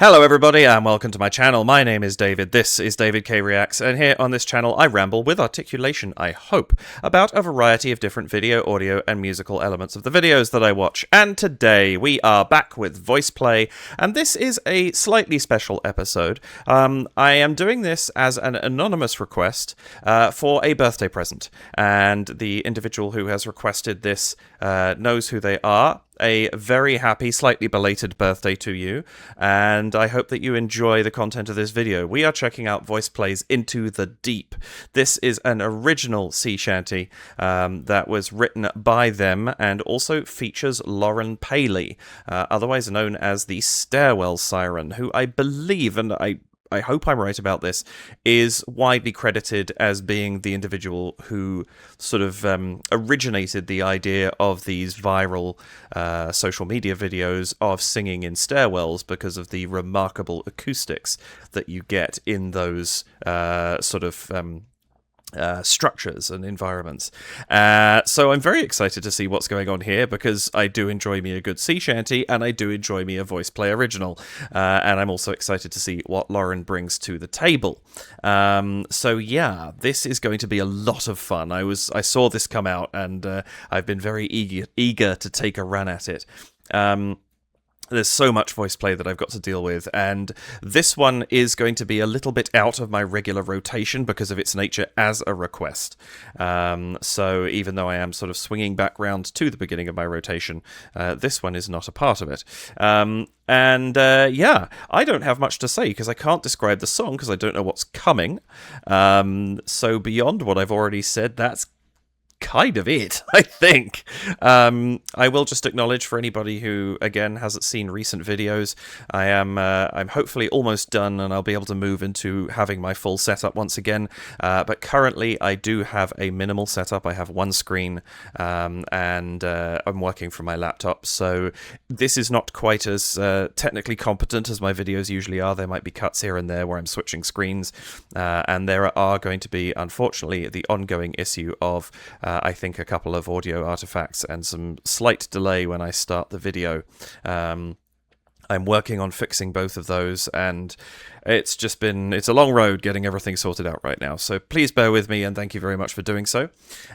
Hello everybody and welcome to my channel. My name is David, this is David K Reacts, and here on this channel I ramble with articulation, I hope, about a variety of different video, audio and musical elements of the videos that I watch. And today we are back with VoicePlay, and this is a slightly special episode. I am doing this as an anonymous request for a birthday present, and the individual who has requested this knows who they are. A very happy, slightly belated birthday to you, and I hope that you enjoy the content of this video. We are checking out VoicePlay's Into the Deep. This is an original sea shanty that was written by them and also features Lauren Paley, otherwise known as the Stairwell Siren, who I believe, and I hope I'm right about this, is widely credited as being the individual who sort of originated the idea of these viral social media videos of singing in stairwells because of the remarkable acoustics that you get in those structures and environments. So I'm very excited to see what's going on here because I do enjoy me a good sea shanty and I do enjoy me a VoicePlay original. And I'm also excited to see what Lauren brings to the table. So yeah, this is going to be a lot of fun. I saw this come out and I've been very eager to take a run at it. There's so much VoicePlay that I've got to deal with, and this one is going to be a little bit out of my regular rotation because of its nature as a request. So even though I am sort of swinging back round to the beginning of my rotation, this one is not a part of it. Yeah, I don't have much to say because I can't describe the song because I don't know what's coming. So beyond what I've already said, that's kind of it, I think. I will just acknowledge for anybody who, again, hasn't seen recent videos, I'm hopefully almost done and I'll be able to move into having my full setup once again. But currently I do have a minimal setup. I have one screen and I'm working from my laptop. So this is not quite as technically competent as my videos usually are. There might be cuts here and there where I'm switching screens. And there are going to be, unfortunately, the ongoing issue of I think a couple of audio artifacts and some slight delay when I start the video. I'm working on fixing both of those, and it's a long road getting everything sorted out right now. So please bear with me, and thank you very much for doing so.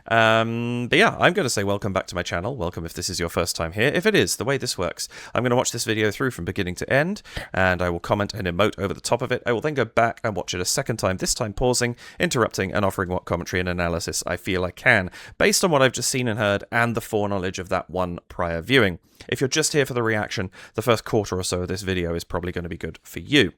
But yeah, I'm going to say welcome back to my channel. Welcome if this is your first time here. If it is, the way this works, I'm going to watch this video through from beginning to end, and I will comment and emote over the top of it. I will then go back and watch it a second time, this time pausing, interrupting, and offering what commentary and analysis I feel I can, based on what I've just seen and heard, and the foreknowledge of that one prior viewing. If you're just here for the reaction, the first quarter or so of this video is probably going to be good for you.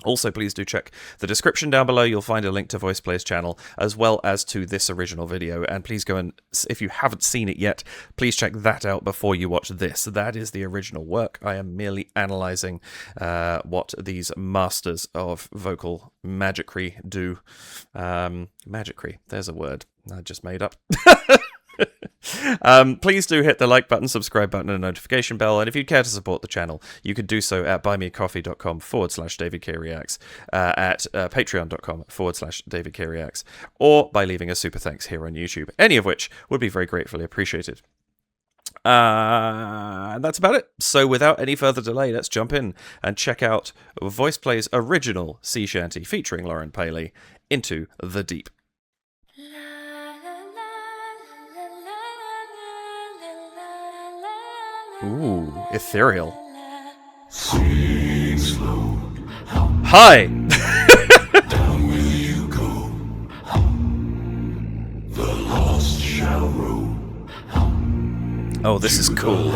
Also, please do check the description down below. You'll find a link to VoicePlay's channel as well as to this original video. And please go and, if you haven't seen it yet, please check that out before you watch this. That is the original work. I am merely analysing what these masters of vocal magicry do. Magicry, there's a word I just made up. Please do hit the like button, subscribe button and notification bell, and if you'd care to support the channel you could do so at buymeacoffee.com/DavidKReacts, at patreon.com/DavidKReacts, or by leaving a super thanks here on YouTube, any of which would be very gratefully appreciated. And that's about it. So without any further delay, let's jump in and check out VoicePlay's original sea shanty featuring Lauren Paley, Into the Deep. Ooh, ethereal. Hi! Down will you go? The lost shall roam. Oh, this is cool.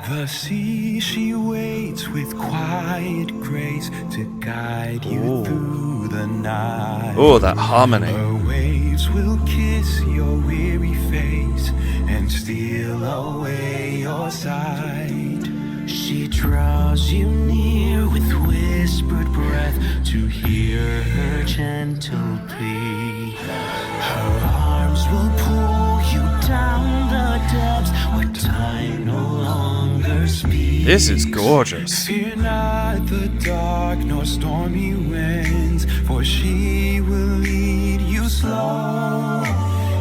The sea, she waits with quiet grace to guide you through the night. Oh, that harmony. Her waves will kiss your weary face and steal away your sight. She draws you near with whispered breath to hear her gentle plea. Her arms will pull you down the depths where time no longer speeds. This is gorgeous. Fear not the dark nor stormy winds, for she will lead you slow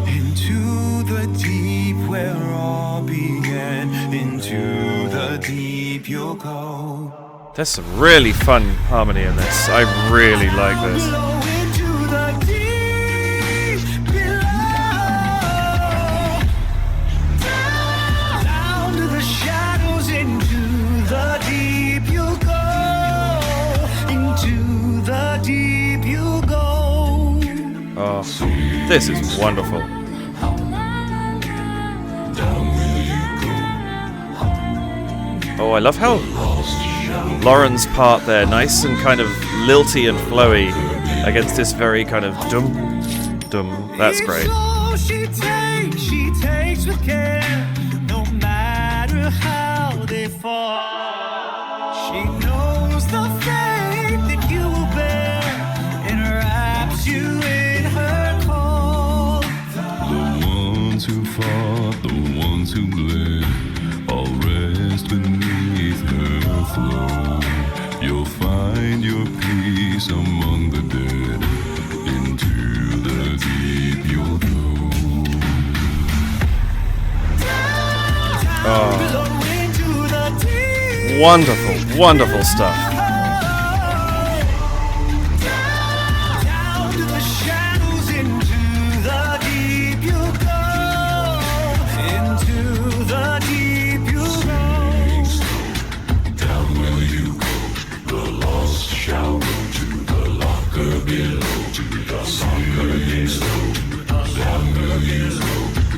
into the deep where all began, into the the deep you'll go. There's some really fun harmony in this. I really like this. Below into the deep below. Down to the shadows, into the deep you'll go. Into the deep you'll go. Oh, this is wonderful. Oh, I love how Lauren's part there, nice and kind of lilty and flowy against this very kind of dum dum. That's great. She takes with care, no matter how they fall. She knows the fate that you will bear, and wraps you in her call. The ones who fought, the ones who bled, all rest beneath her flow. You'll find your peace among the dead. Into the deep you'll go. Below into the deep. Wonderful, wonderful stuff. Down to the shadows, into the deep you'll go. Into the deep you'll go. Down will you go, the lost shall go to the locker below, to the locker below. Down will you go,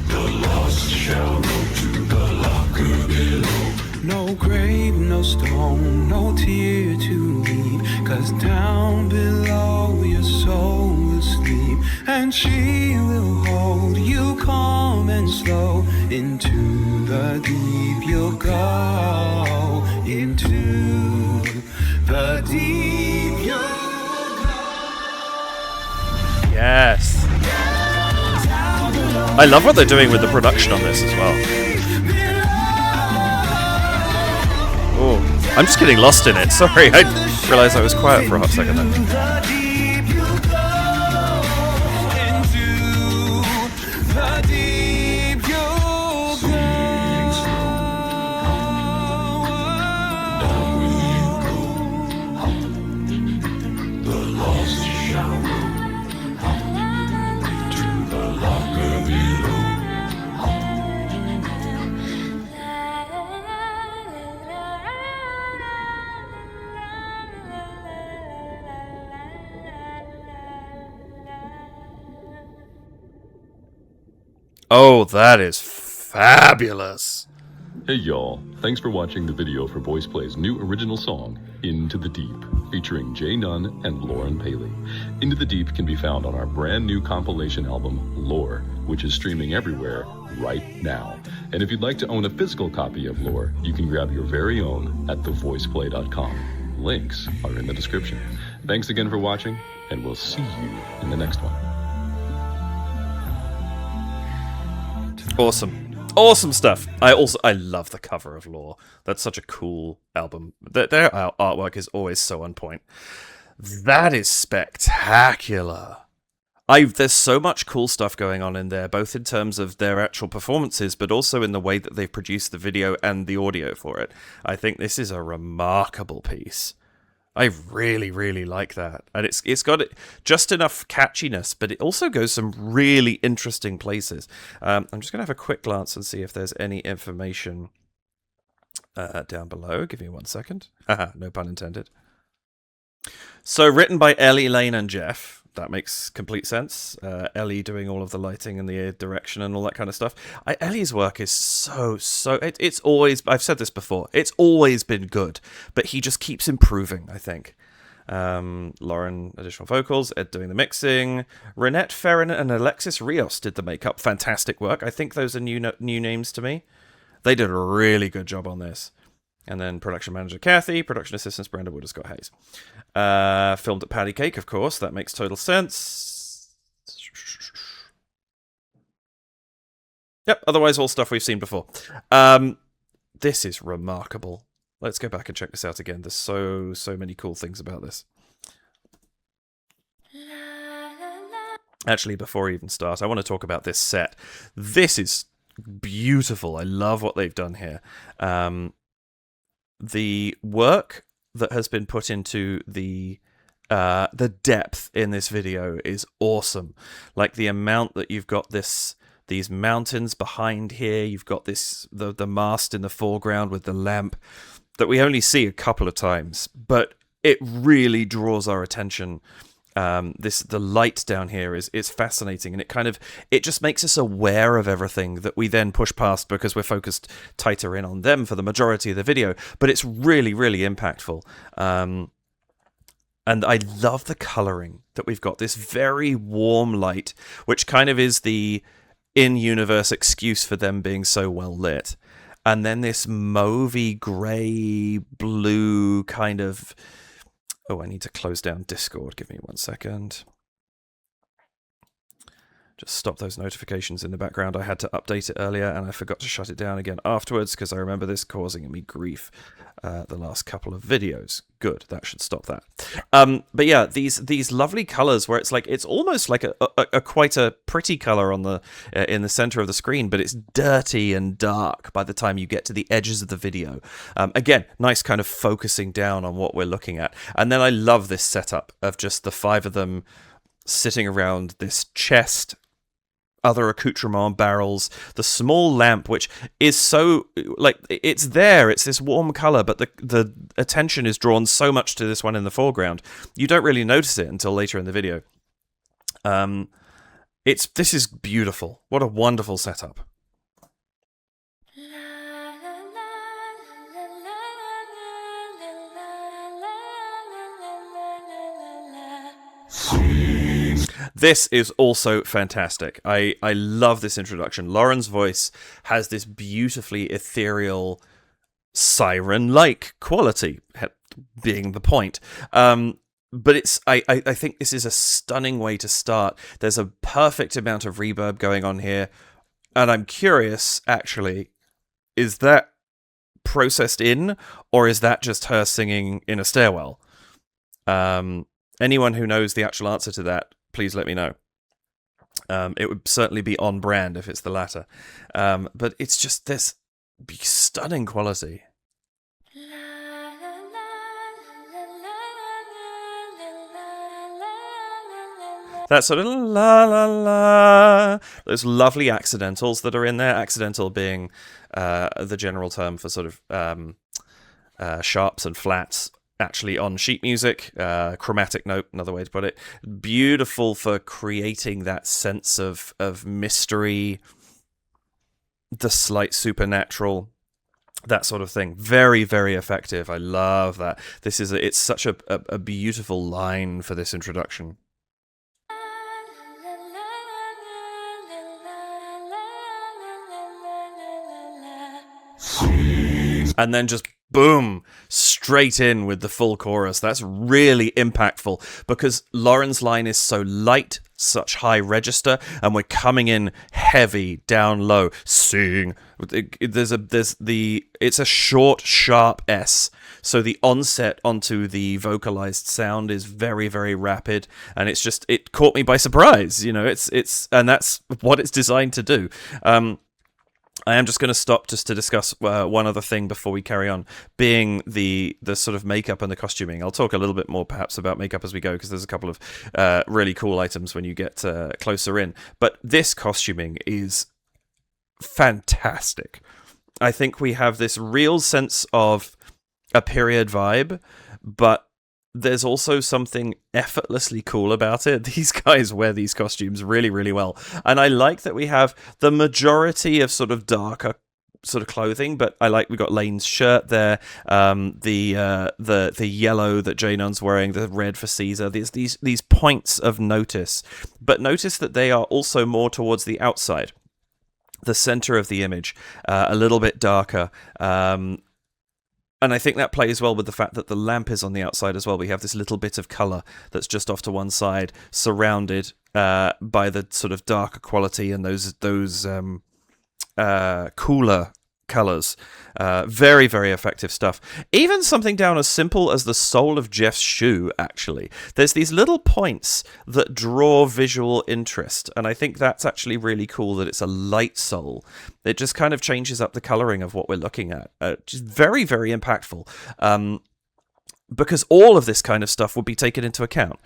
the lost shall go to the locker below. No grave, no stone, no tear to weep, 'cause down below your soul will sleep, and she will hold you calm and slow. Into the deep you'll go. Into the deep you'll go. Yes. I love what they're doing with the production on this as well. Oh, I'm just getting lost in it. Sorry, I realized I was quiet for a hot second there. The deep you'll go. Into the deep you'll go. Down will you go, the lost shall go to the locker below. Oh, that is fabulous. Hey y'all, thanks for watching the video for VoicePlay's new original song, Into the Deep, featuring Jay Nunn and Lauren Paley. Into the Deep can be found on our brand new compilation album, Lore, which is streaming everywhere right now. And if you'd like to own a physical copy of Lore, you can grab your very own at thevoiceplay.com. Links are in the description. Thanks again for watching, and we'll see you in the next one. Awesome stuff. I love the cover of Lore. That's such a cool album. Their artwork is always so on point. That is spectacular. There's so much cool stuff going on in there, both in terms of their actual performances, but also in the way that they've produced the video and the audio for it. I think this is a remarkable piece. I really, really like that. And it's got just enough catchiness, but it also goes some really interesting places. I'm just going to have a quick glance and see if there's any information down below. Give me 1 second. No pun intended. So written by Ellie, Layne, and Geoff. That makes complete sense. Ellie doing all of the lighting and the direction and all that kind of stuff. Ellie's work is it's always, I've said this before, it's always been good, but he just keeps improving, I think. Lauren, additional vocals, Ed doing the mixing, Renette Ferrin and Alexis Rios did the makeup. Fantastic work. I think those are new names to me. They did a really good job on this. And then production manager Kathy, production assistants Brenda Wood and Scott Hayes. Filmed at Patty Cake, of course. That makes total sense. Yep, otherwise all stuff we've seen before. This is remarkable. Let's go back and check this out again. There's so many cool things about this. Actually, before I even start, I want to talk about this set. This is beautiful. I love what they've done here. the work that has been put into the depth in this video is awesome. Like the amount that you've got these mountains behind here, you've got the mast in the foreground with the lamp that we only see a couple of times, but it really draws our attention. The light down here is fascinating, and it just makes us aware of everything that we then push past because we're focused tighter in on them for the majority of the video. But it's really, really impactful. And I love the colouring that we've got. This very warm light, which kind of is the in-universe excuse for them being so well lit. And then this mauvey, grey, blue kind of... Oh, I need to close down Discord. Give me 1 second. Just stop those notifications in the background. I had to update it earlier, and I forgot to shut it down again afterwards because I remember this causing me grief the last couple of videos. Good, that should stop that. But yeah, these lovely colours where it's almost like a quite a pretty colour on the in the centre of the screen, but it's dirty and dark by the time you get to the edges of the video. Again, nice kind of focusing down on what we're looking at. And then I love this setup of just the 5 of them sitting around this chest, other accoutrement barrels, the small lamp, which is so, like, it's there, it's this warm colour, but the attention is drawn so much to this one in the foreground, you don't really notice it until later in the video. This is beautiful. What a wonderful setup. This is also fantastic. I love this introduction. Lauren's voice has this beautifully ethereal, siren-like quality, being the point. But I think this is a stunning way to start. There's a perfect amount of reverb going on here. And I'm curious, actually, is that processed in, or is that just her singing in a stairwell? Anyone who knows the actual answer to that, please let me know. It would certainly be on brand if it's the latter. But it's just this stunning quality. That sort of la la la, those lovely accidentals that are in there. Accidental being the general term for sort of sharps and flats. Actually on sheet music, chromatic note, another way to put it. Beautiful for creating that sense of mystery, the slight supernatural, that sort of thing. Very, very effective. I love that. It's such a beautiful line for this introduction. And then just boom, straight in with the full chorus. That's really impactful because Lauren's line is so light, such high register, and we're coming in heavy, down low, sing. It's a short, sharp S, so the onset onto the vocalized sound is very, very rapid, and it caught me by surprise. And that's what it's designed to do. I am just going to stop just to discuss one other thing before we carry on, being the sort of makeup and the costuming. I'll talk a little bit more perhaps about makeup as we go, because there's a couple of really cool items when you get closer in. But this costuming is fantastic. I think we have this real sense of a period vibe, but there's also something effortlessly cool about it. These guys wear these costumes really, really well. And I like that we have the majority of sort of darker sort of clothing, but we've got Layne's shirt there, the yellow that Janon's wearing, the red for Caesar. There's these points of notice. But notice that they are also more towards the outside, the center of the image, a little bit darker. And I think that plays well with the fact that the lamp is on the outside as well. We have this little bit of colour that's just off to one side, surrounded by the sort of darker quality and those cooler colors. Very, very effective stuff. Even something down as simple as the sole of Geoff's shoe, actually. There's these little points that draw visual interest, and I think that's actually really cool that it's a light sole. It just kind of changes up the coloring of what we're looking at. Just very, very impactful. Because all of this kind of stuff would be taken into account.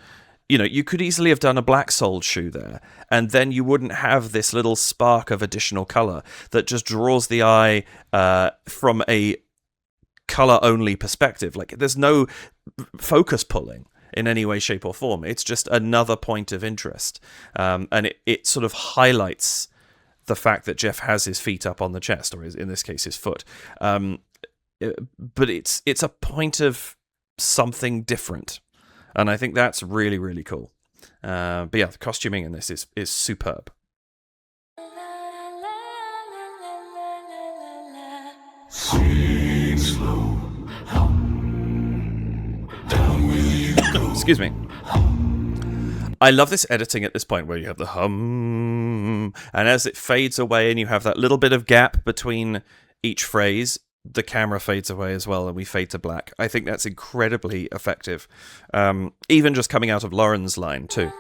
You know, you could easily have done a black-soled shoe there, and then you wouldn't have this little spark of additional color that just draws the eye from a color-only perspective. Like, there's no focus pulling in any way, shape, or form. It's just another point of interest, and it sort of highlights the fact that Geoff has his feet up on the chest, or in this case, his foot. But it's a point of something different. And I think that's really, really cool. But yeah, the costuming in this is superb. Swing slow. Down will you go. Excuse me. I love this editing at this point where you have the hum, and as it fades away and you have that little bit of gap between each phrase, the camera fades away as well and we fade to black. I think that's incredibly effective. Even just coming out of Lauren's line too.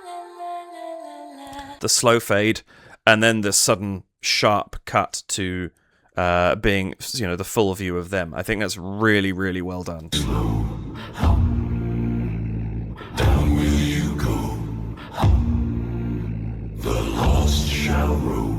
The slow fade and then the sudden sharp cut to being, you know, the full view of them. I think that's really, really well done. Slow. Down will you go. The lost shall row.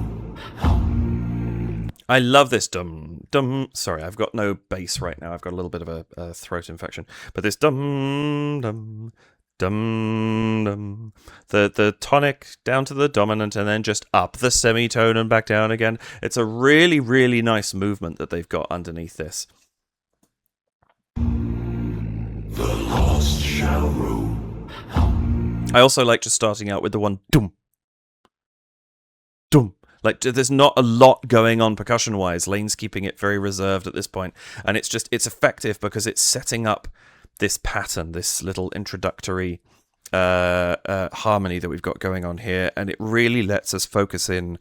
I love this dum dum. Sorry, I've got no bass right now. I've got a little bit of a throat infection. But this dum dum dum dum, the tonic down to the dominant, and then just up the semitone and back down again. It's a really, really nice movement that they've got underneath this. The lost shall row. I also like just starting out with the one dum dum. Like, there's not a lot going on percussion-wise. Layne's keeping it very reserved at this point. And it's effective because it's setting up this pattern, this little introductory harmony that we've got going on here. And it really lets us focus in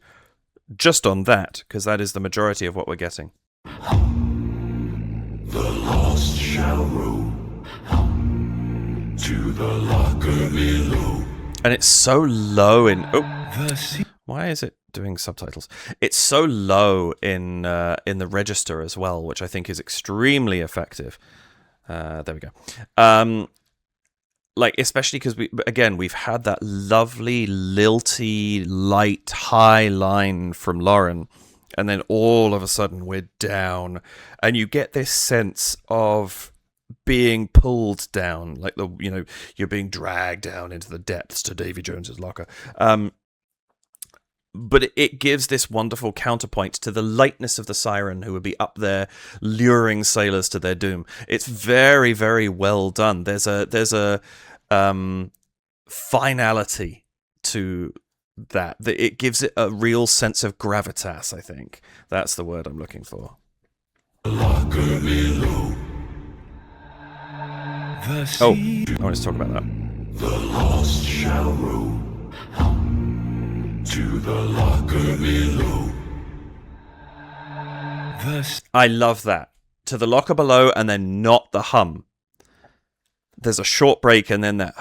just on that, because that is the majority of what we're getting. The lost shall row to the locker below. And it's so low in... Oh, why is it doing subtitles? It's so low in the register as well, which I think is extremely effective. There we go. Like, especially because we've had that lovely lilty, light, high line from Lauren, and then all of a sudden we're down, and you get this sense of being pulled down, like you're being dragged down into the depths to Davy Jones's locker. But it gives this wonderful counterpoint to the lightness of the siren who would be up there luring sailors to their doom. It's very, very well done. There's a finality to that. It gives it a real sense of gravitas, I think. That's the word I'm looking for. Locker below. Oh, I want to talk about that. The lost shall row to the locker below. I love that. To the locker below, and then not the hum. There's a short break, and then that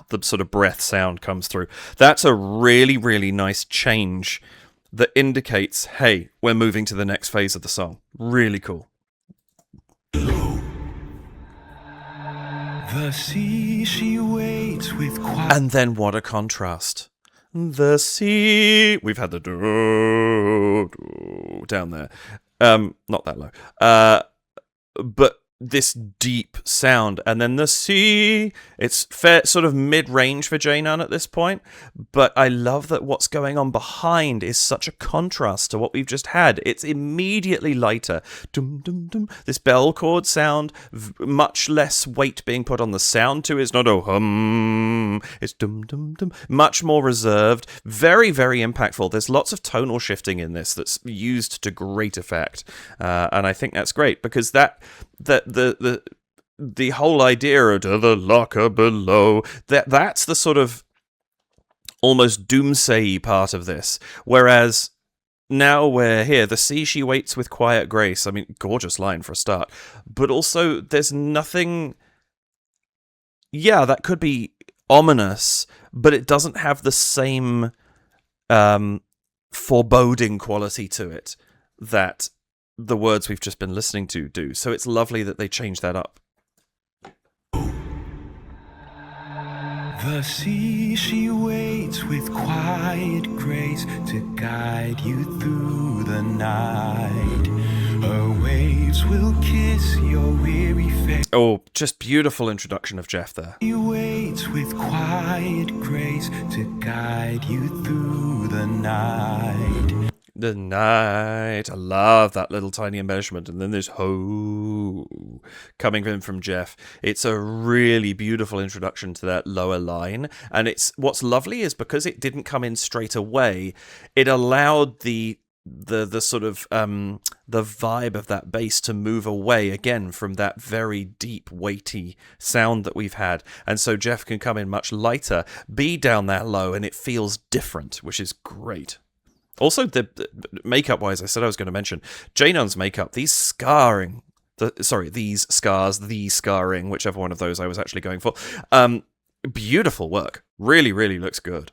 the sort of breath sound comes through. That's a really, really nice change that indicates, hey, we're moving to the next phase of the song. Really cool. The sea she waits with quiet. And then what a contrast. The sea. We've had the down there. Not that low. But this deep sound, and then the sea. It's fair, sort of mid-range for J Nunn at this point, but I love that what's going on behind is such a contrast to what we've just had. It's immediately lighter. Dum, dum, dum. This bell chord sound, much less weight being put on the sound too. It's not a hum. It's dum, dum, dum. Much more reserved. Very, very impactful. There's lots of tonal shifting in this that's used to great effect, and I think that's great because the whole idea of to the locker below, that's the sort of almost doomsday part of this, whereas now we're here. The sea she waits with quiet grace. I mean, gorgeous line for a start. But also, there's nothing... Yeah, that could be ominous, but it doesn't have the same foreboding quality to it that the words we've just been listening to do. So it's lovely that they changed that up. The sea, she waits with quiet grace to guide you through the night. Her waves will kiss your weary face. Oh, just beautiful introduction of Geoff there. She waits with quiet grace to guide you through the night. The night. I love that little tiny embellishment. And then there's ho coming in from Geoff. It's a really beautiful introduction to that lower line. And it's what's lovely is because it didn't come in straight away, it allowed the sort of the vibe of that bass to move away again from that very deep, weighty sound that we've had. And so Geoff can come in much lighter, be down that low, and it feels different, which is great. Also, the makeup-wise, I said I was going to mention J-Nun's makeup. These scarring, these scars, the scarring, whichever one of those I was actually going for. Beautiful work. Really, really looks good.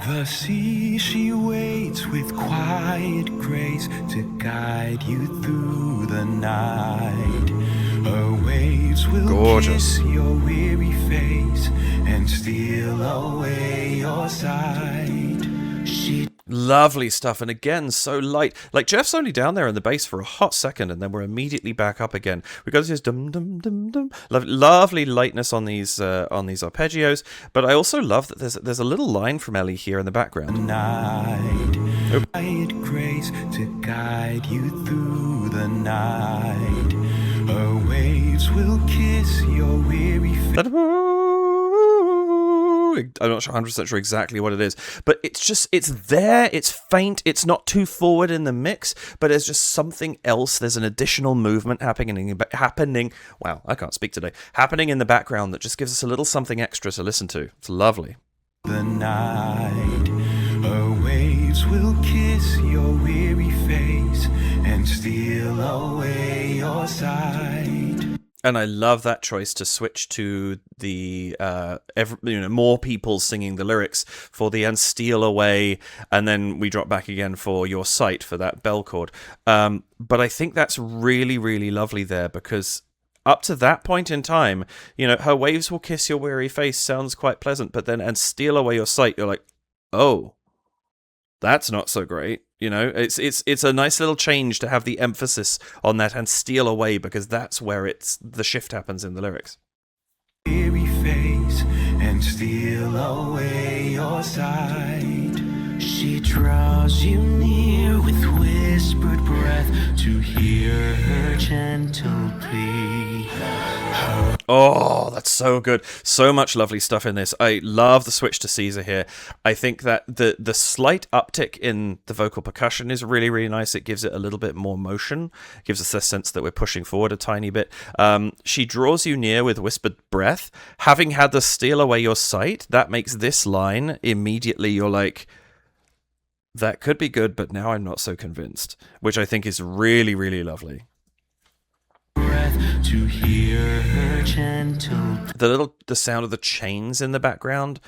The sea, she waits with quiet grace to guide you through the night. Her waves will kiss your weary face and steal away your sight. Lovely stuff, and again, so light. Like, Geoff's only down there in the bass for a hot second, and then we're immediately back up again. We got this dum dum dum dum. Lovely lightness on these arpeggios, but I also love that there's a little line from Ellie here in the background. Night, quiet grace to guide you through the night. Her waves will kiss your weary face. I'm not 100% sure exactly what it is, but it's there, it's faint, it's not too forward in the mix, but there's just something else. There's an additional movement happening, wow, I can't speak today, happening in the background that just gives us a little something extra to listen to. It's lovely. The night, her waves will kiss your weary face and steal away your sight. And I love that choice to switch to the more people singing the lyrics for the "and steal away," and then we drop back again for "your sight" for that bell chord. But I think that's really, really lovely there, because up to that point in time, her waves will kiss your weary face sounds quite pleasant, but then "and steal away your sight," you're like, oh, that's not so great. It's a nice little change to have the emphasis on that "and steal away," because that's where the shift happens in the lyrics. Weary face and steal away your sight. She draws you near with whispered breath to hear her gentle plea. Oh, that's so good. So much lovely stuff in this. I love the switch to Caesar here. I think that the slight uptick in the vocal percussion is really, really nice. It gives it a little bit more motion. It gives us the sense that we're pushing forward a tiny bit. She draws you near with whispered breath. Having had the steal away your sight, that makes this line immediately you're like, that could be good, but now I'm not so convinced, which I think is really, really lovely. To hear her gentle. The sound of the chains in the background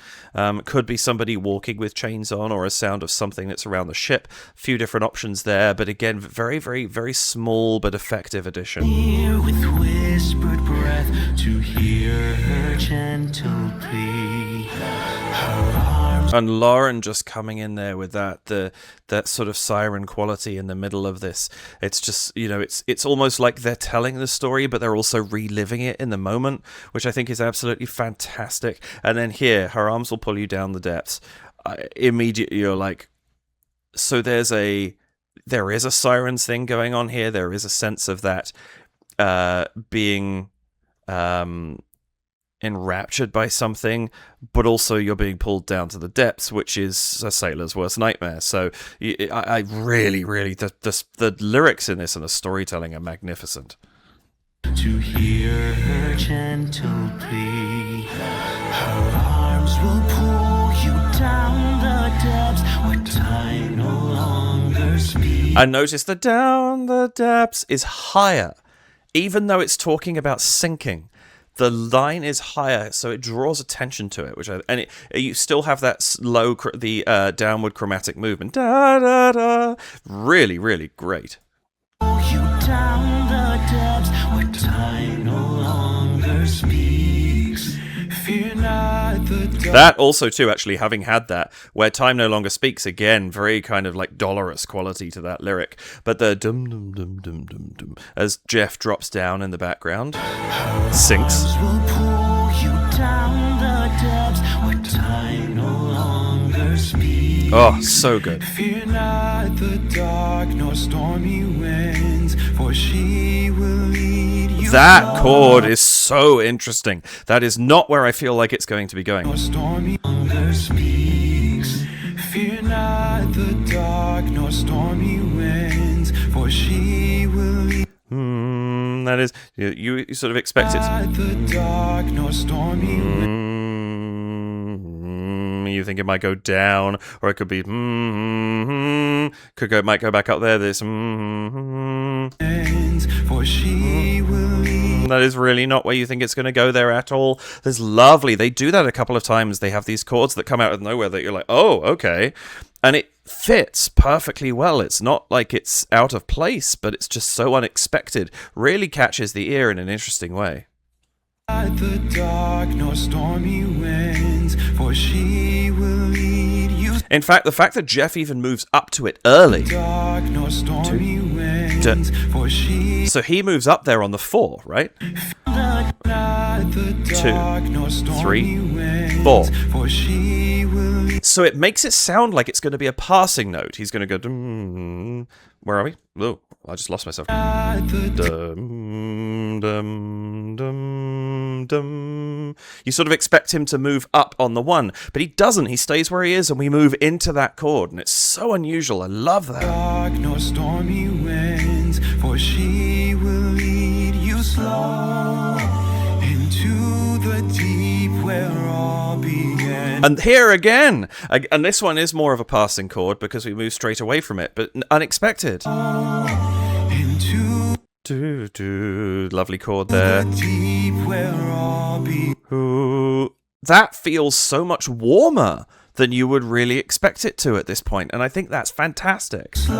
could be somebody walking with chains on, or a sound of something that's around the ship. A few different options there, but again, very, very, very small but effective addition. Near with whispered breath to hear her gentle plea. Her arms. And Lauren just coming in there with that sort of siren quality in the middle of this. It's just, it's almost like they're telling the story, but they're also reliving it in the moment, which I think is absolutely fantastic. And then here, her arms will pull you down the depths. Immediately you're like, so there is a sirens thing going on here. There is a sense of that being enraptured by something, but also you're being pulled down to the depths, which is a sailor's worst nightmare. So I really, really, the lyrics in this and the storytelling are magnificent. To hear her gentle plea, her arms will pull you down the depths where time no longer speaks. And notice the down the depths is higher, even though it's talking about sinking. The line is higher, so it draws attention to it, you still have that low, downward chromatic movement. Da da da. Really, really great. You down the depths where time no longer speaks. Fear not the dark. That also too, actually, having had that, where time no longer speaks, again, very kind of like dolorous quality to that lyric. But the dum dum dum dum dum dum as Geoff drops down in the background, sinks. Will pull you down the depths where time no longer speaks. Oh, so good. Fear not the dark nor stormy winds, for she will lead you. That chord is so interesting. That is not where I feel like it's going to be going. Nor stormy longer speaks. Fear not the dark nor stormy winds, for she will lead. That is, you sort of expect it. The dark nor stormy winds. You think it might go down, or it could be might go back up there. This For she will lead. that is really not where you think it's going to go there at all. There's lovely. They do that a couple of times. They have these chords that come out of nowhere that you're like, oh, okay, and it fits perfectly well. It's not like it's out of place, but it's just so unexpected. Really catches the ear in an interesting way. The dark nor stormy winds, for she will lead you. In fact, the fact that Geoff even moves up to it early, Dark nor stormy winds, for she. so he moves up there on the 4, right? The dark nor stormy 3, winds, 4. For she will lead. So it makes it sound like it's going to be a passing note. He's going to go, dum. Where are we? Oh, I just lost myself. Dum, dum, dum, dum. You sort of expect him to move up on the 1, but he doesn't. He stays where he is, and we move into that chord, and it's so unusual. I love that. Dark nor stormy winds, for she will lead you slow into the deep where all began. And here again, and this one is more of a passing chord because we move straight away from it, but unexpected. Into Lovely chord there. the deep where all began. Ooh, that feels so much warmer than you would really expect it to at this point, and I think that's fantastic. Into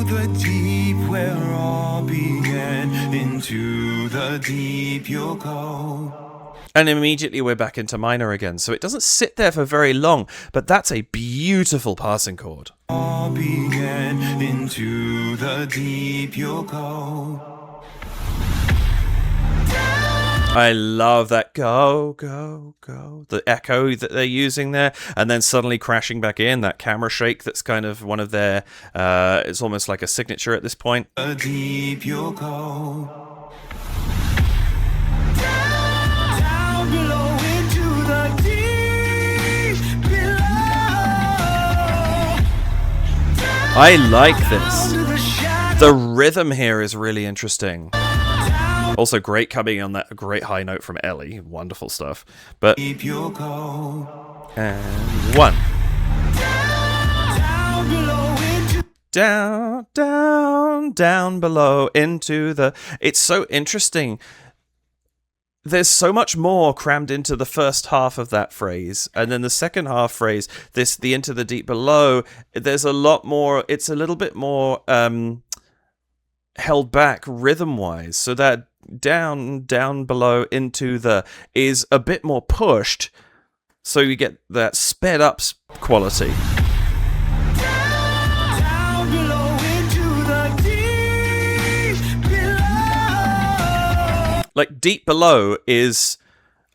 the deep where all began. Into the deep you'll go. And immediately we're back into minor again, so it doesn't sit there for very long, but that's a beautiful passing chord. All began. Into the deep you'll go. I love that go, go, go. The echo that they're using there, and then suddenly crashing back in, that camera shake that's kind of one of their, it's almost like a signature at this point. The deep you'll go. Down below into the deep below. I like this. To the shadow. The rhythm here is really interesting. Also great coming on that great high note from Ellie. Wonderful stuff. But, Deep you'll go. and 1. Down below into. Down, down, down below into the... It's so interesting. There's so much more crammed into the first half of that phrase. And then the second half phrase, the into the deep below, there's a lot more... It's a little bit more held back rhythm-wise. So that down, down below into the is a bit more pushed. So you get that sped up quality. Down below into the deep below. Like deep below is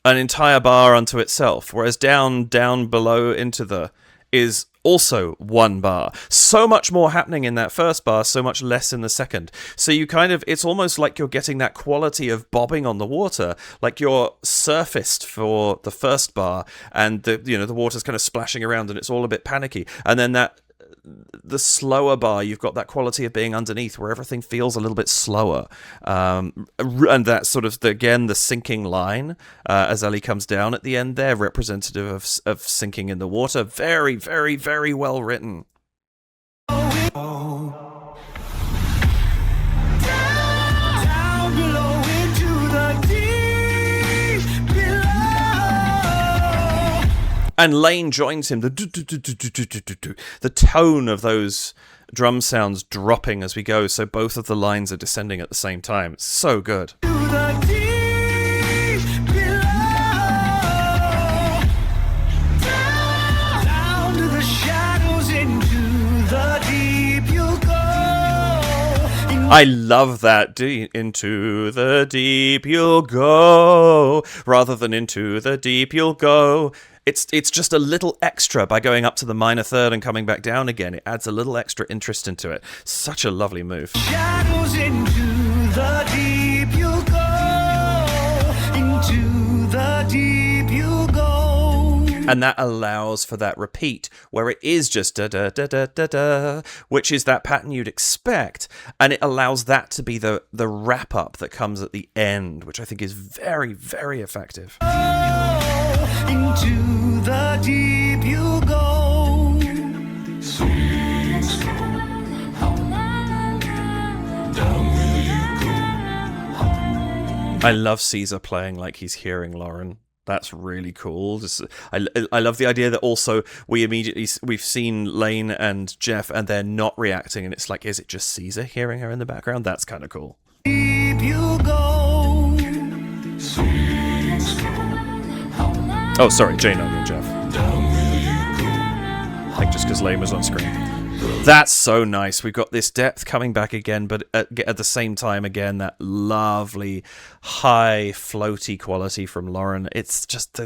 an entire bar unto itself, whereas down, down below into the is also one bar. So much more happening in that first bar, so much less in the second. So you kind of, it's almost like you're getting that quality of bobbing on the water, like you're surfaced for the first bar, and the water's kind of splashing around, and it's all a bit panicky, and then that the slower bar, you've got that quality of being underneath where everything feels a little bit slower. And that sort of, the sinking line as Ellie comes down at the end there, representative of sinking in the water. Very, very, very well written. And Layne joins him. The tone of those drum sounds dropping as we go, so both of the lines are descending at the same time. It's so good. I love that. Into the deep you'll go, rather than into the deep you'll go. It's just a little extra by going up to the minor third and coming back down again. It adds a little extra interest into it. Such a lovely move. Shadows into the deep you'll go, into the deep you'll go. And that allows for that repeat where it is just da da da da da da, which is that pattern you'd expect, and it allows that to be the wrap up that comes at the end, which I think is very, very effective. Into the deep you go. I love Caesar playing like he's hearing Lauren. That's really cool. I love the idea that also we've seen Layne and Geoff and they're not reacting, and it's like, is it just Caesar hearing her in the background? That's kind of cool. Deep you go. Oh, sorry, Jane and Geoff. I think just because Layne was on screen. That's so nice. We've got this depth coming back again, but at the same time, again, that lovely, high, floaty quality from Lauren. It's just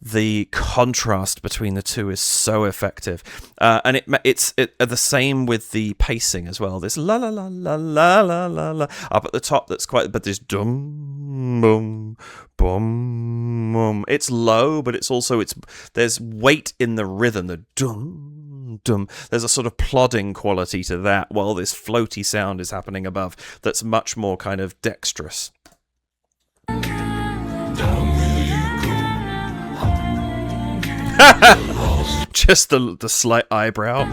the contrast between the two is so effective. And it's the same with the pacing as well. This la la la la la la la la up at the top, that's quite, but this dum boom boom boom. It's low, but it's also there's weight in the rhythm. The dum dum. There's a sort of plodding quality to that, while this floaty sound is happening above. That's much more kind of dexterous. Just the slight eyebrow.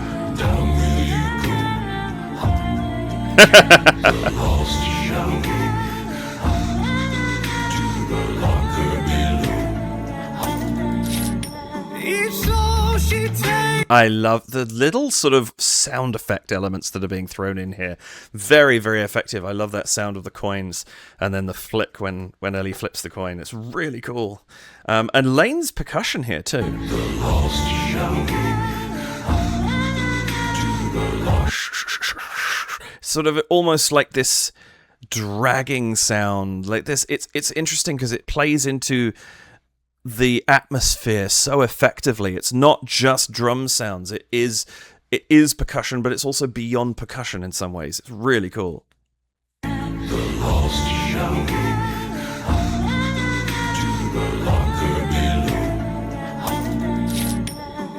I love the little sort of sound effect elements that are being thrown in here. Very, very effective. I love that sound of the coins and then the flick when Ellie flips the coin. It's really cool. And Layne's percussion here too. Sort of almost like this dragging sound. Like this. It's interesting because it plays into the atmosphere so effectively. It's not just drum sounds. It is percussion, but it's also beyond percussion in some ways. It's really cool.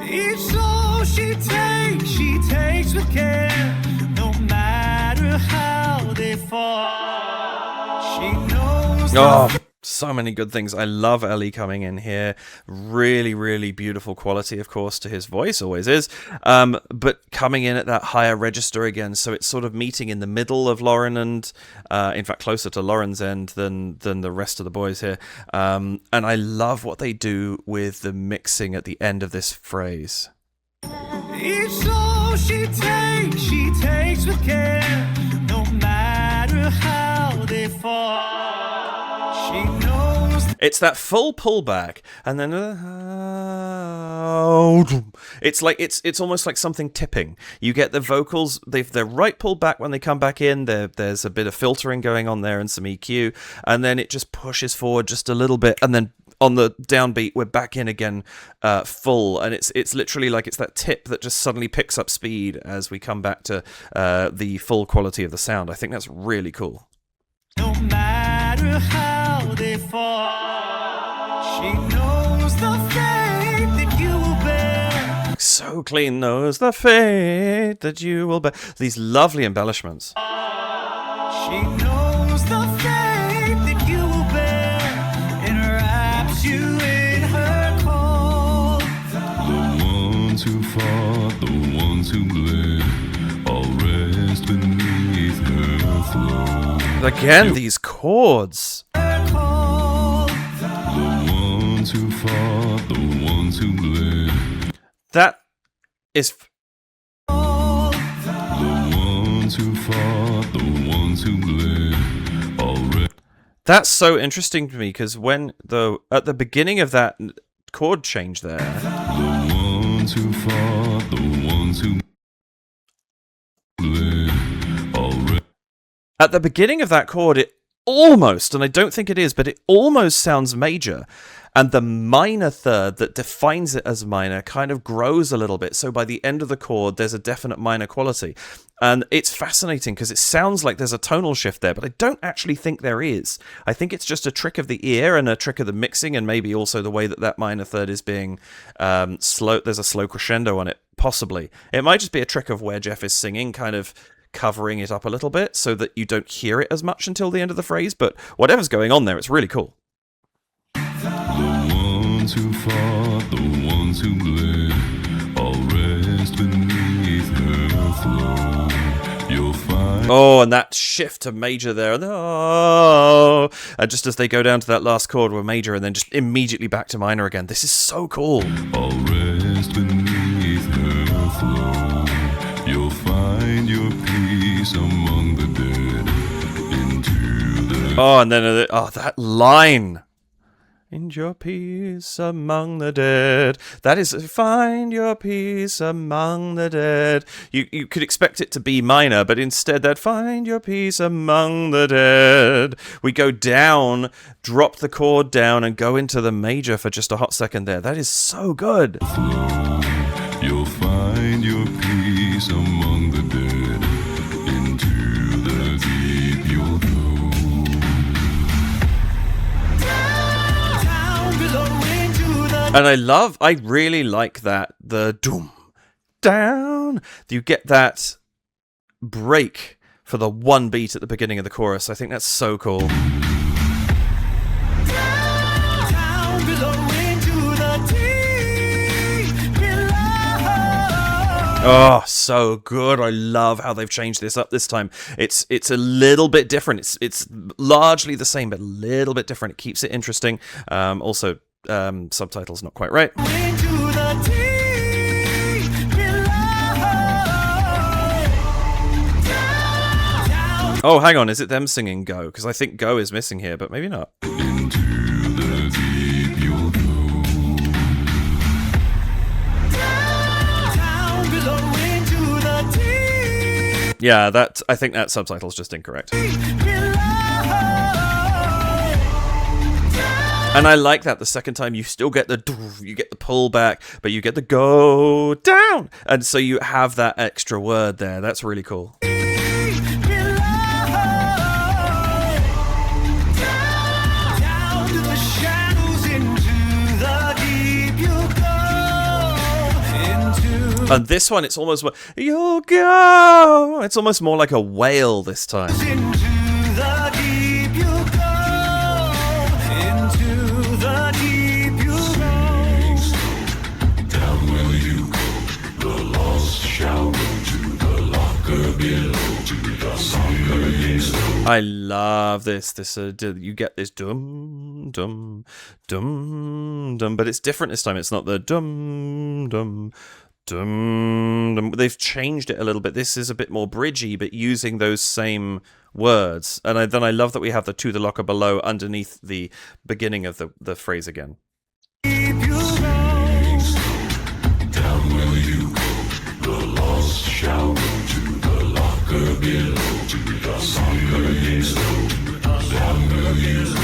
It's all she takes with care, no matter how they fall. She knows. So many good things. I love Ellie coming in here. Really, really beautiful quality, of course, to his voice, always is. But coming in at that higher register again, so it's sort of meeting in the middle of Lauren and, in fact, closer to Lauren's end than the rest of the boys here. And I love what they do with the mixing at the end of this phrase. It's all she takes with care, no matter how they fall. She knows. It's that full pullback, and then it's like it's almost like something tipping. You get the vocals; they're right pulled back when they come back in. There's a bit of filtering going on there and some EQ, and then it just pushes forward just a little bit, and then on the downbeat we're back in again, full, and it's literally like it's that tip that just suddenly picks up speed as we come back to the full quality of the sound. I think that's really cool. No matter how they fall, she knows the fate that you will bear. So so clean, knows the fate that you will bear. These lovely embellishments. She knows the fate that you will bear and wraps you in her cold. The ones who fought, the ones who bled, all rest beneath her flow. Again, these chords. Her cold. The ones who fought, the ones who bled. That is... The ones who fought, the ones who bled, all rest. That's so interesting to me, because when at the beginning of that chord change there... The ones who fought, the ones who bled, all rest. At the beginning of that chord, it almost, and I don't think it is, but it almost sounds major. And the minor third that defines it as minor kind of grows a little bit. So by the end of the chord, there's a definite minor quality. And it's fascinating because it sounds like there's a tonal shift there, but I don't actually think there is. I think it's just a trick of the ear and a trick of the mixing, and maybe also the way that that minor third is being slow. There's a slow crescendo on it, possibly. It might just be a trick of where Geoff is singing, kind of covering it up a little bit so that you don't hear it as much until the end of the phrase. But whatever's going on there, it's really cool. The ones who fought, the ones who bled, all rest beneath her flow. You'll find. Oh, and that shift to major there. Oh, and just as they go down to that last chord, we're major, and then just immediately back to minor again. This is so cool. All rest beneath her flow. You'll find your peace among the dead. Into the. Oh, and then that line. Find your peace among the dead. That is, find your peace among the dead. You could expect it to be minor, but instead that find your peace among the dead. We go down, drop the chord down, and go into the major for just a hot second there. That is so good. You'll find your peace among the dead. Into the deep you'll go. And I really like that, the doom, down. You get that break for the one beat at the beginning of the chorus. I think that's so cool. Oh, so good. I love how they've changed this up this time. It's a little bit different. It's largely the same, but a little bit different. It keeps it interesting. Also, subtitles not quite right. Oh, hang on. Is it them singing Go? Because I think Go is missing here, but maybe not. Into the deep you'll go. Yeah, I think that subtitle's just incorrect. And I like that the second time you still get the pull back, but you get the go down. And so you have that extra word there. That's really cool. And this one, it's almost you'll go. It's almost more like a wail this time. Into the deep you go. Into the deep you go. Down will you go. The lost shall go to the locker below. To the locker below. I love this. You get this dum dum dum dum, but it's different this time. It's not the dum dum. They've changed it a little bit. This is a bit more bridgy, but using those same words. And then I love that we have the to the locker below underneath the beginning of the phrase again. Deep you go. Down will you go. The lost shall go to the locker below. To the locker below. Down will you go.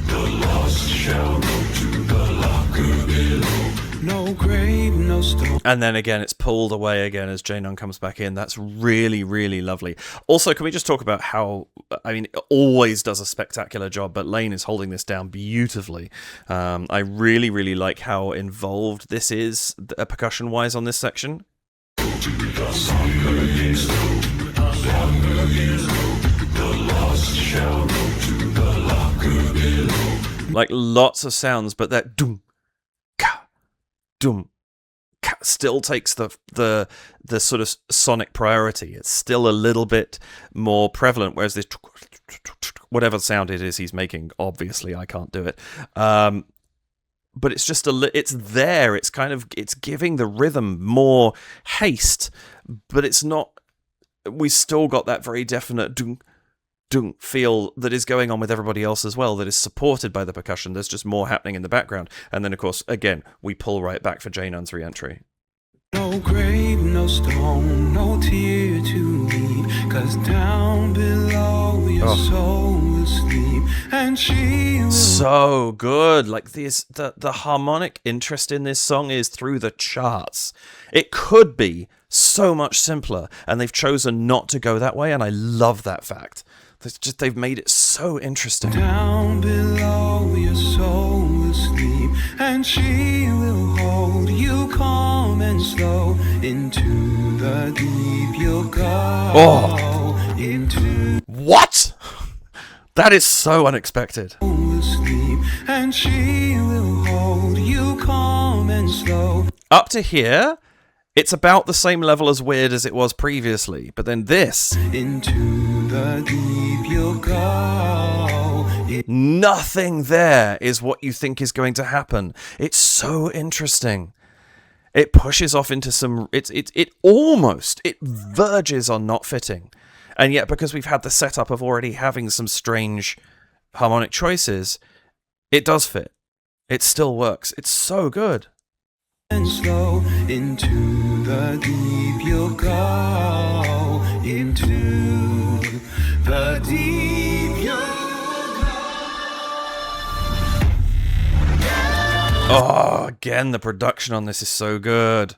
The lost shall go to the locker below. No grave, no stone. And then again, it's pulled away again as Jae-nun comes back in. That's really, really lovely. Also, can we just talk about how, I mean, it always does a spectacular job, but Layne is holding this down beautifully. I really, really like how involved this is, percussion-wise, on this section. Like, lots of sounds, but that doom, ka, doom, still takes the sort of sonic priority. It's still a little bit more prevalent, whereas this whatever sound it is he's making, obviously I can't do it, but it's just it's there. It's kind of, it's giving the rhythm more haste, but it's not. We still got that very definite doom feel that is going on with everybody else as well, that is supported by the percussion. There's just more happening in the background. And then, of course, again, we pull right back for Jae-nun's re-entry. No grave, no stone, no tear to weep, 'cause down below your soul will sleep, and she will... So good. Like, the harmonic interest in this song is through the charts. It could be so much simpler, and they've chosen not to go that way, and I love that fact. They've made it so interesting. Down below your soul will sleep, and she will hold you calm and slow. Into the deep you'll go. Into what? That is so unexpected. Will sleep, and she will hold you calm and slow. Up to here, it's about the same level as weird as it was previously, but then this... Into the deep you'll go. Nothing there is what you think is going to happen. It's so interesting. It pushes off into some... It verges on not fitting. And yet, because we've had the setup of already having some strange harmonic choices, it does fit. It still works. It's so good. And slow, into the deep you'll go. Into the deep you'll go. Oh, again, the production on this is so good.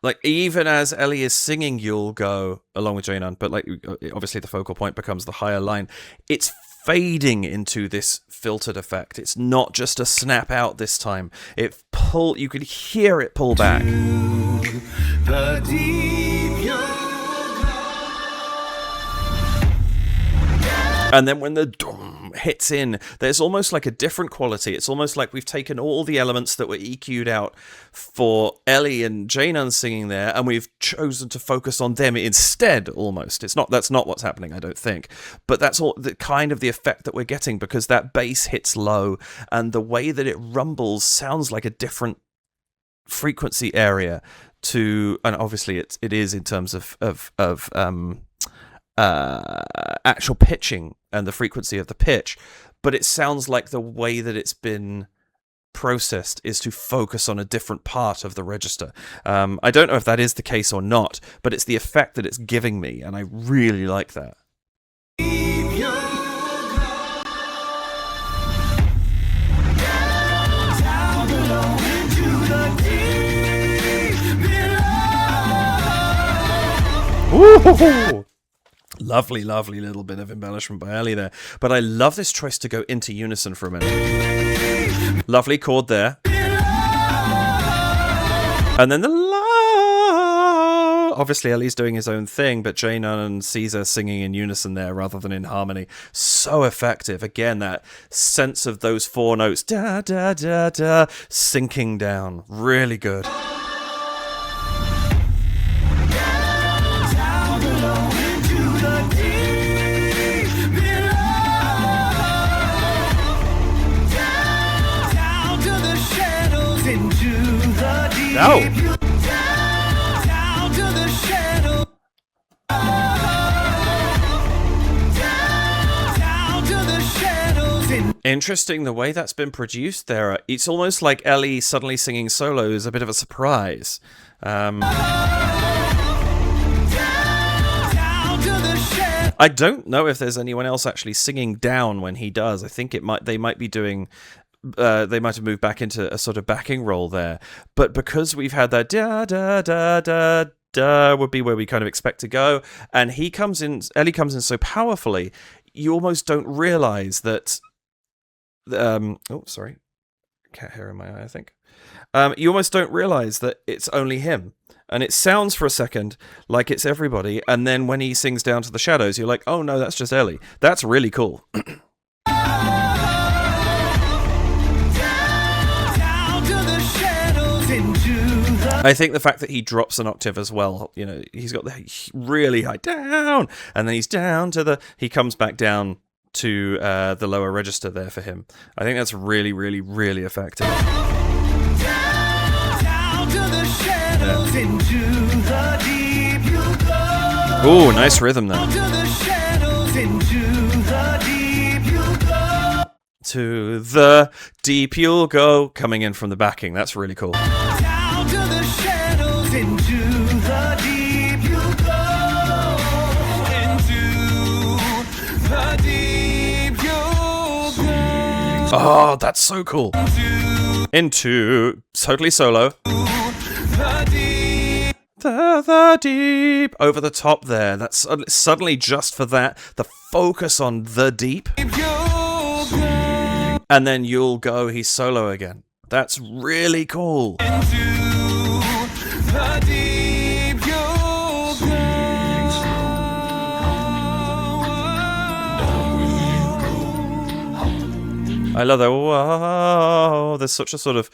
Like, even as Ellie is singing You'll Go along with Jae-nun, but like, obviously the focal point becomes the higher line, it's fading into this filtered effect. It's not just a snap out this time. You could hear it pull back. The deep you'll go. And then when the dum hits in, there's almost like a different quality. It's almost like we've taken all the elements that were EQ'd out for Ellie and Jae-nun singing there, and we've chosen to focus on them instead, almost. That's not what's happening, I don't think. But that's all the kind of the effect that we're getting, because that bass hits low, and the way that it rumbles sounds like a different frequency area to, and obviously it is in terms of actual pitching and the frequency of the pitch, but it sounds like the way that it's been processed is to focus on a different part of the register. I don't know if that is the case or not, but it's the effect that it's giving me, and I really like that. Ooh! Lovely, lovely little bit of embellishment by Ellie there. But I love this choice to go into unison for a minute. Lovely chord there. And then the la. Obviously, Ellie's doing his own thing, but Jae-nun and Caesar singing in unison there rather than in harmony. So effective. Again, that sense of those four notes, da, da, da, da, sinking down. Really good. No. Interesting the way that's been produced there. It's almost like Ellie suddenly singing solo is a bit of a surprise. I don't know if there's anyone else actually singing down when he does. I think they might be doing moved back into a sort of backing role there. But because we've had that da da da da da would be where we kind of expect to go, and Ellie comes in so powerfully, you almost don't realize that. Oh, sorry, cat hair in my eye, I think. You almost don't realize that it's only him. And it sounds for a second like it's everybody. And then when he sings Down to the Shadows, you're like, oh no, that's just Ellie. That's really cool. I think the fact that he drops an octave as well, you know, he's got the really high down, and then he's down to he comes back down to the lower register there for him. I think that's really, really, really effective. Ooh, nice rhythm there. To the deep you'll go, coming in from the backing. That's really cool. Oh, that's so cool. Into totally solo. The deep over the top there. That's suddenly just for that. The focus on the deep. And then you'll go, he's solo again. That's really cool. I love that. Whoa, there's such a sort of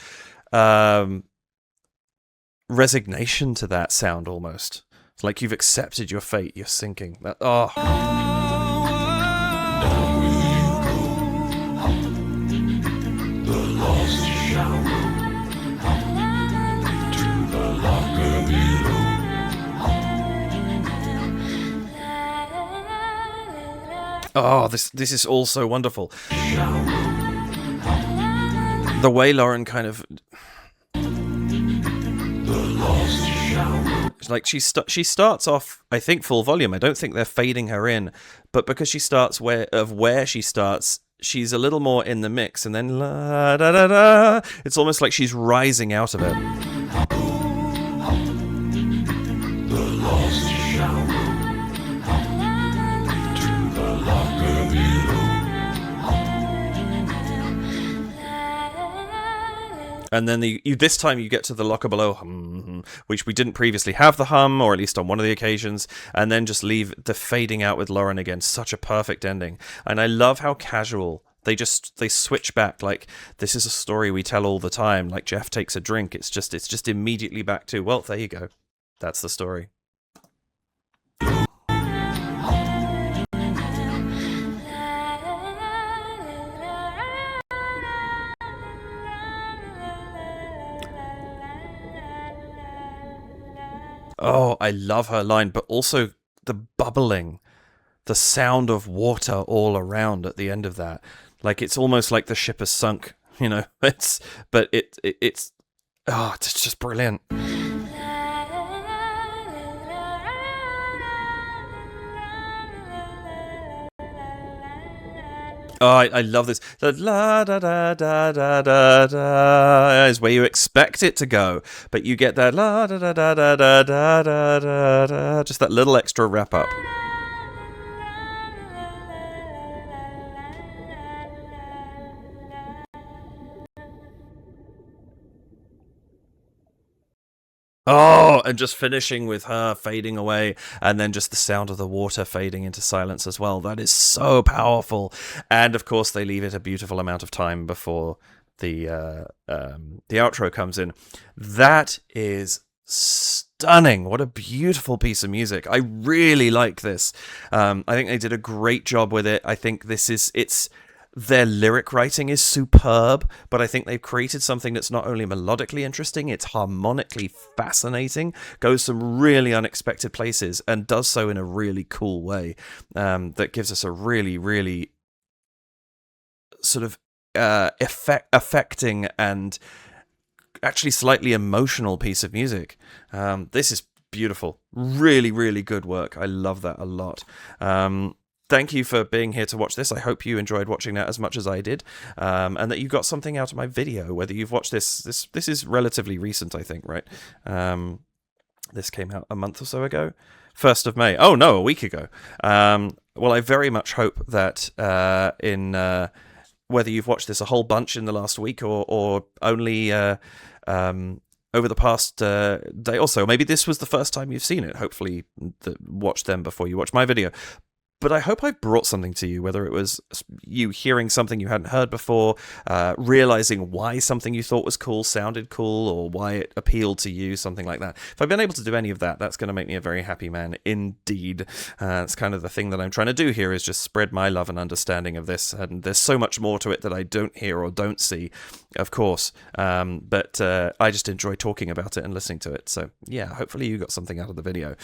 resignation to that sound almost. It's like you've accepted your fate, you're sinking. The lost shower to the locker below. Oh, this is all so wonderful. The way Lauren kind of like she starts off, I think, full volume. I don't think they're fading her in, but because she starts where she starts, she's a little more in the mix, and then la da da da. It's almost like she's rising out of it. The lost shower to the locker below. And then this time you get to the locker below hum, which we didn't previously have the hum, or at least on one of the occasions, and then just leave the fading out with Lauren again. Such a perfect ending. And I love how casual they switch back, like this is a story we tell all the time. Like Geoff takes a drink, it's just immediately back to, well, there you go. That's the story. Oh, I love her line, but also the bubbling, the sound of water all around at the end of that. Like it's almost like the ship has sunk, you know. It's just brilliant. Oh, I love this. The la da da da da da da is where you expect it to go, but you get that la da da da da da da da da, just that little extra wrap up. Oh, and just finishing with her fading away, and then just the sound of the water fading into silence as well. That is so powerful. And of course, they leave it a beautiful amount of time before the outro comes in. That is stunning. What a beautiful piece of music. I really like this. I think they did a great job with it. I think their lyric writing is superb, but I think they've created something that's not only melodically interesting, it's harmonically fascinating, goes some really unexpected places, and does so in a really cool way that gives us a really, really sort of affecting and actually slightly emotional piece of music. This is beautiful. Really, really good work. I love that a lot. thank you for being here to watch this. I hope you enjoyed watching that as much as I did, and that you got something out of my video. Whether you've watched this is relatively recent, I think, right? This came out a month or so ago, 1st of May. Oh no, a week ago. Well, I very much hope that in whether you've watched this a whole bunch in the last week or only over the past day or so, maybe this was the first time you've seen it. Hopefully, watch them before you watch my video. But I hope I brought something to you, whether it was you hearing something you hadn't heard before, realizing why something you thought was cool sounded cool, or why it appealed to you, something like that. If I've been able to do any of that, that's going to make me a very happy man indeed. It's kind of the thing that I'm trying to do here, is just spread my love and understanding of this. And there's so much more to it that I don't hear or don't see, of course. But I just enjoy talking about it and listening to it. So yeah, hopefully you got something out of the video.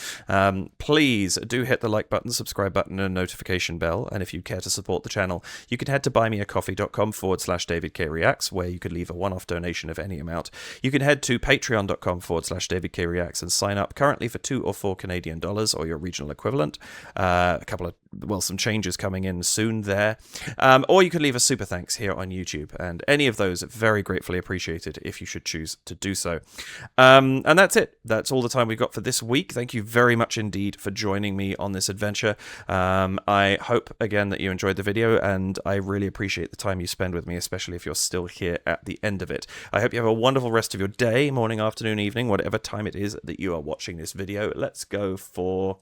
Please do hit the like button, subscribe button, and notification bell. And if you care to support the channel, you can head to buymeacoffee.com/David K Reacts, where you could leave a one-off donation of any amount. You can head to patreon.com/David K Reacts and sign up currently for $2 or $4 Canadian or your regional equivalent. Some changes coming in soon there. Or you could leave a super thanks here on YouTube, and any of those very gratefully appreciated if you should choose to do so. And that's it. That's all the time we've got for this week. Thank you very much indeed for joining me on this adventure. I hope again that you enjoyed the video, and I really appreciate the time you spend with me, especially if you're still here at the end of it. I hope you have a wonderful rest of your day, morning, afternoon, evening, whatever time it is that you are watching this video. Let's go for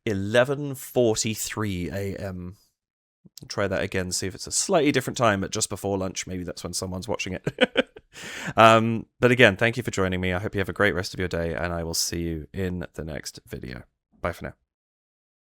11:43 a.m. Try that again, see if it's a slightly different time, but just before lunch. Maybe that's when someone's watching it. But again, thank you for joining me. I hope you have a great rest of your day, and I will see you in the next video. Bye for now.